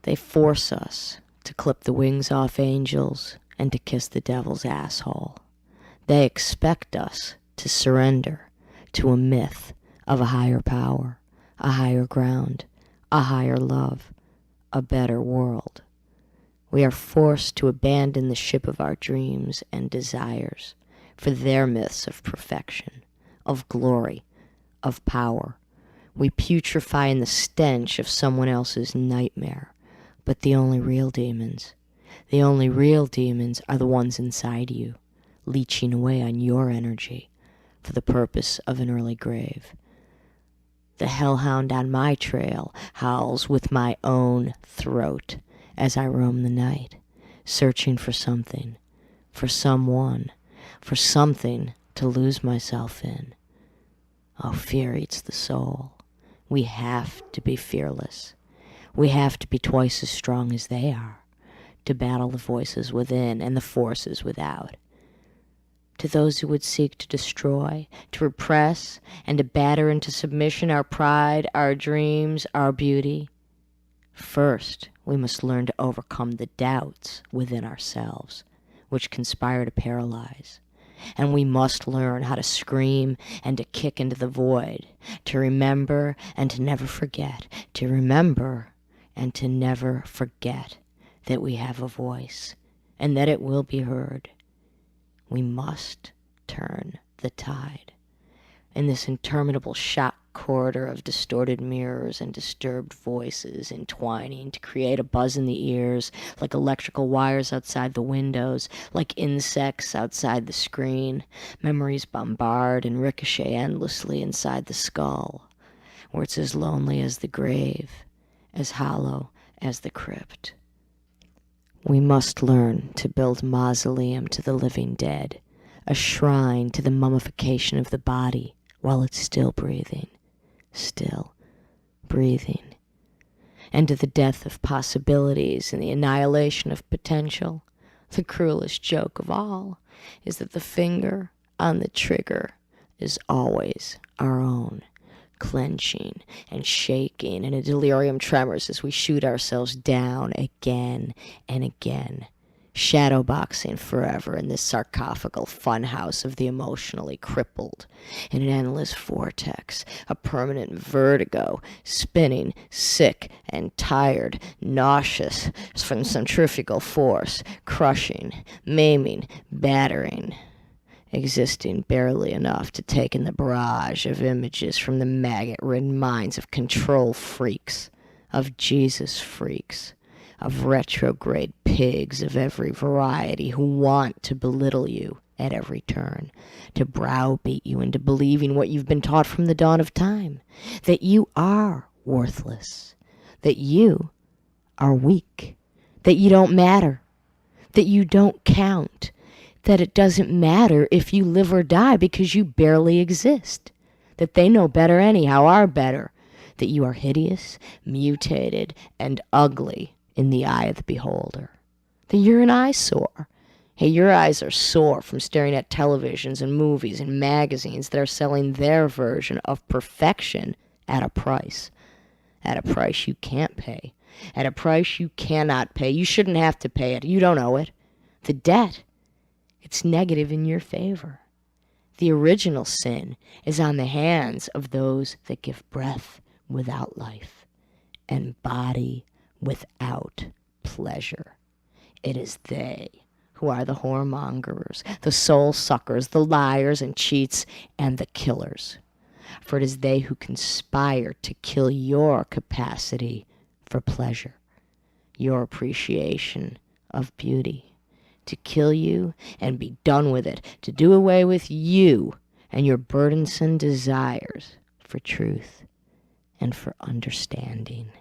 They force us to clip the wings off angels and to kiss the devil's asshole. They expect us to surrender to a myth of a higher power, a higher ground, a higher love, a better world. We are forced to abandon the ship of our dreams and desires for their myths of perfection, of glory, of power. We putrefy in the stench of someone else's nightmare. But the only real demons are the ones inside you, leeching away on your energy for the purpose of an early grave. The hellhound on my trail howls with my own throat as I roam the night, searching for something, for someone, for something to lose myself in. Oh, fear eats the soul. We have to be fearless. We have to be twice as strong as they are, to battle the voices within and the forces without. To those who would seek to destroy, to repress, and to batter into submission our pride, our dreams, our beauty, first we must learn to overcome the doubts within ourselves, which conspire to paralyze. And we must learn how to scream and to kick into the void, to remember and to never forget, to remember and to never forget that we have a voice and that it will be heard. We must turn the tide. In this interminable shock corridor of distorted mirrors and disturbed voices entwining to create a buzz in the ears, like electrical wires outside the windows, like insects outside the screen, memories bombard and ricochet endlessly inside the skull, where it's as lonely as the grave, as hollow as the crypt. We must learn to build mausoleum to the living dead, a shrine to the mummification of the body while it's still breathing, and to the death of possibilities and the annihilation of potential. The cruelest joke of all is that the finger on the trigger is always our own, clenching and shaking in a delirium tremors as we shoot ourselves down again and again, shadowboxing forever in this sarcophagal funhouse of the emotionally crippled, in an endless vortex, a permanent vertigo, spinning, sick and tired, nauseous from centrifugal force, crushing, maiming, battering, existing barely enough to take in the barrage of images from the maggot-ridden minds of control freaks, of Jesus freaks, of retrograde pigs of every variety who want to belittle you at every turn, to browbeat you into believing what you've been taught from the dawn of time, that you are worthless, that you are weak, that you don't matter, that you don't count, that it doesn't matter if you live or die because you barely exist, that they know better anyhow, are better, that you are hideous, mutated, and ugly in the eye of the beholder, that you're an eyesore. Hey, your eyes are sore from staring at televisions and movies and magazines that are selling their version of perfection at a price you can't pay, at a price you cannot pay. You shouldn't have to pay it. You don't owe it. The debt, it's negative in your favor. The original sin is on the hands of those that give breath without life and body without pleasure. It is they who are the whoremongers, the soul suckers, the liars and cheats, and the killers. For it is they who conspire to kill your capacity for pleasure, your appreciation of beauty, to kill you and be done with it, to do away with you and your burdensome desires for truth and for understanding.